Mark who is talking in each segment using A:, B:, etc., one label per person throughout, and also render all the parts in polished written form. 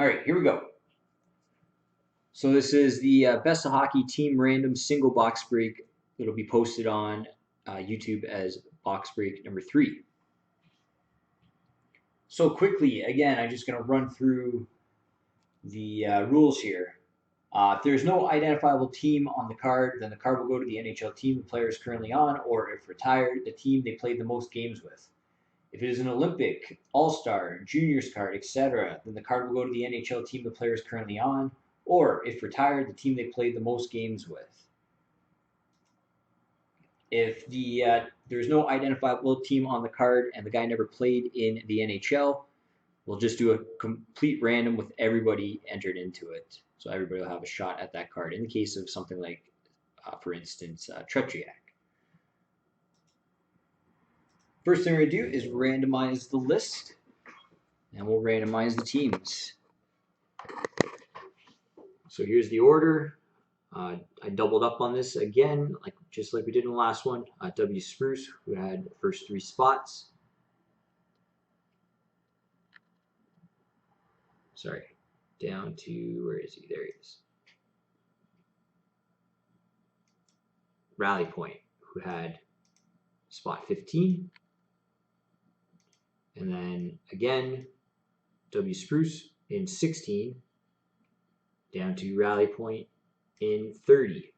A: All right, here we go. So this is the Best of Hockey Team Random Single Box Break. It'll be posted on YouTube as box break number 3. So quickly, again, I'm just going to run through the rules here. If there's no identifiable team on the card, then the card will go to the NHL team the player is currently on, or if retired, the team they played the most games with. If it is an Olympic, All-Star, Juniors card, etc., then the card will go to the NHL team the player is currently on, or if retired, the team they played the most games with. If there's no identifiable team on the card and the guy never played in the NHL, we'll just do a complete random with everybody entered into it. So everybody will have a shot at that card in the case of something like, for instance, Tretiak. First thing we're going to do is randomize the list, and we'll randomize the teams. So here's the order. I doubled up on this again, just like we did in the last one. W. Spruce, who had the first 3 spots. Sorry, down to, where is he? There he is. Rally Point, who had spot 15. And then again, W. Spruce in 16, down to Rally Point in 30.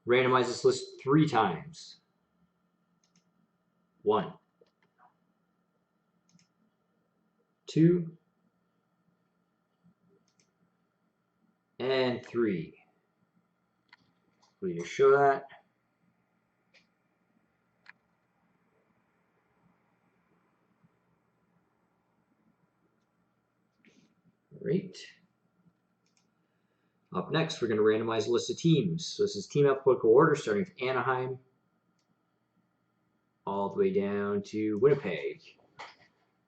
A: Randomize this list 3 times. 1, 2, and 3. We just show that. Great. Up next, we're going to randomize a list of teams. So this is team alphabetical order, starting with Anaheim, all the way down to Winnipeg.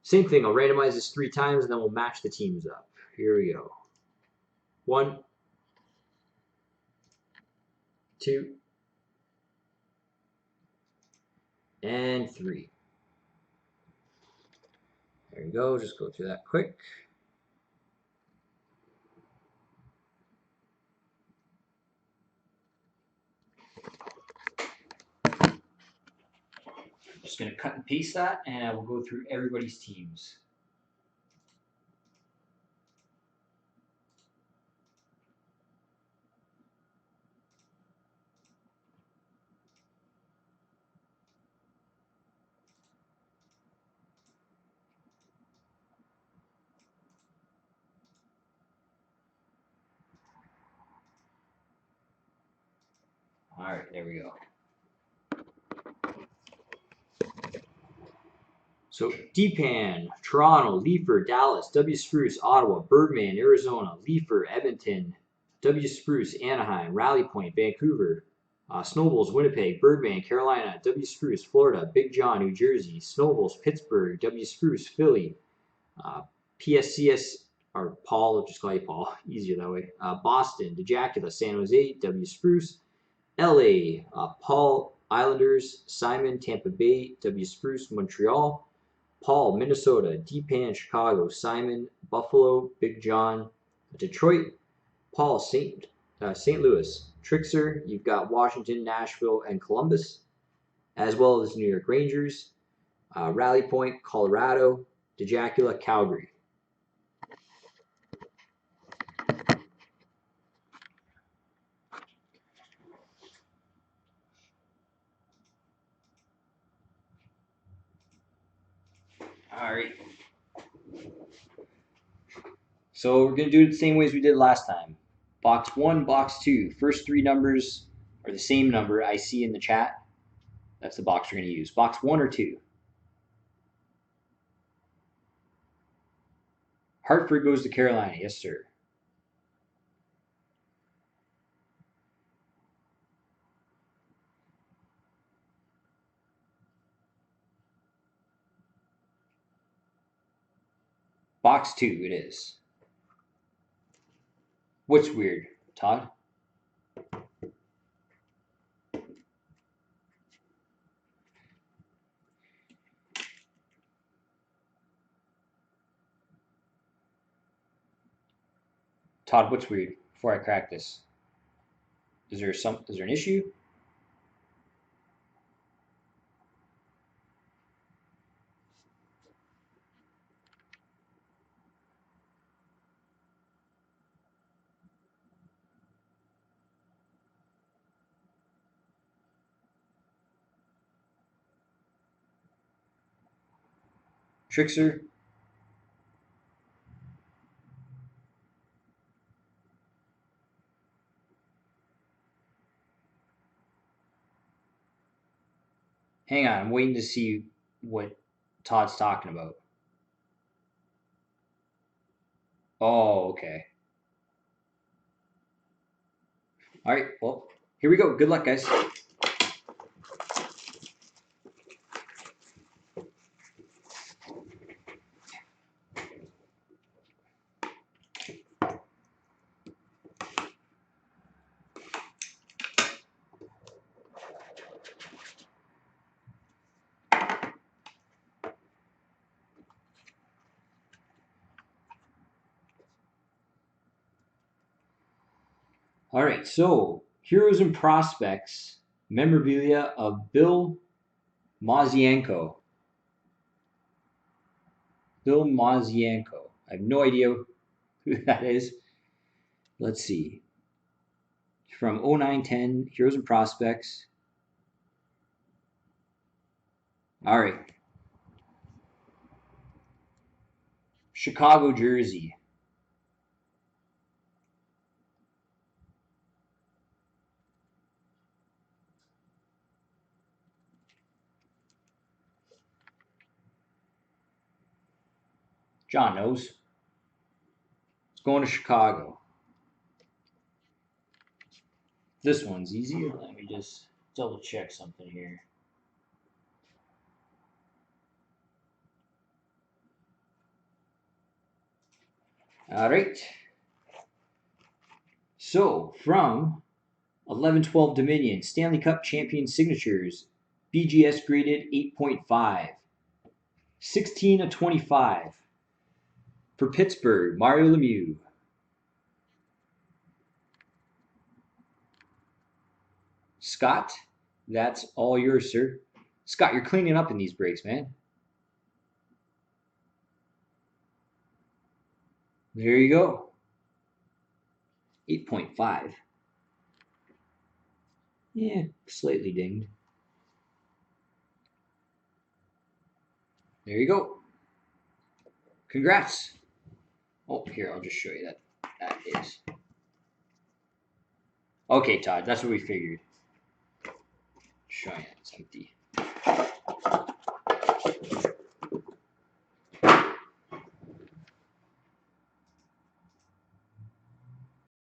A: Same thing, I'll randomize this 3 times, and then we'll match the teams up. Here we go. 1, 2, and 3. There you go, just go through that quick. Just going to cut and paste that, and I will go through everybody's teams. All right, there we go. So Deepan, Toronto, Leifer, Dallas, W. Spruce, Ottawa, Birdman, Arizona, Leifer, Edmonton, W. Spruce, Anaheim, Rally Point, Vancouver, Snowballs, Winnipeg, Birdman, Carolina, W. Spruce, Florida, Big John, New Jersey, Snowballs, Pittsburgh, W. Spruce, Philly, PSCS, or Paul, I'll just call you Paul, easier that way, Boston, DeJacula, San Jose, W. Spruce, LA, Paul, Islanders, Simon, Tampa Bay, W. Spruce, Montreal, Paul, Minnesota, Deepan, Chicago, Simon, Buffalo, Big John, Detroit, Paul, St. Louis, Trickster, you've got Washington, Nashville, and Columbus, as well as New York Rangers, Rally Point, Colorado, DeJacula, Calgary. All right. So we're going to do it the same way as we did last time. Box 1, box 2. First 3 numbers are the same number I see in the chat. That's the box we're going to use. Box 1 or 2. Hartford goes to Carolina. Yes, sir. Box 2 it is. What's weird, Todd? Todd, what's weird? Before I crack this, is there an issue? Trickster. Hang on, I'm waiting to see what Todd's talking about. Oh, okay. All right, well, here we go. Good luck, guys. All right, so Heroes and Prospects memorabilia of Bill Mazienko. Bill Mazienko. I have no idea who that is. Let's see. From 0910, Heroes and Prospects. All right. Chicago jersey. John knows. It's going to Chicago. This one's easier. Let me just double check something here. All right. So from 11-12 Dominion, Stanley Cup champion signatures, BGS graded 8.5. 16/25. For Pittsburgh, Mario Lemieux. Scott, that's all yours, sir. Scott, you're cleaning up in these breaks, man. There you go. 8.5. Yeah, slightly dinged. There you go. Congrats. Oh, here, I'll just show you that. That is. Okay, Todd, that's what we figured. Showing it, it's empty.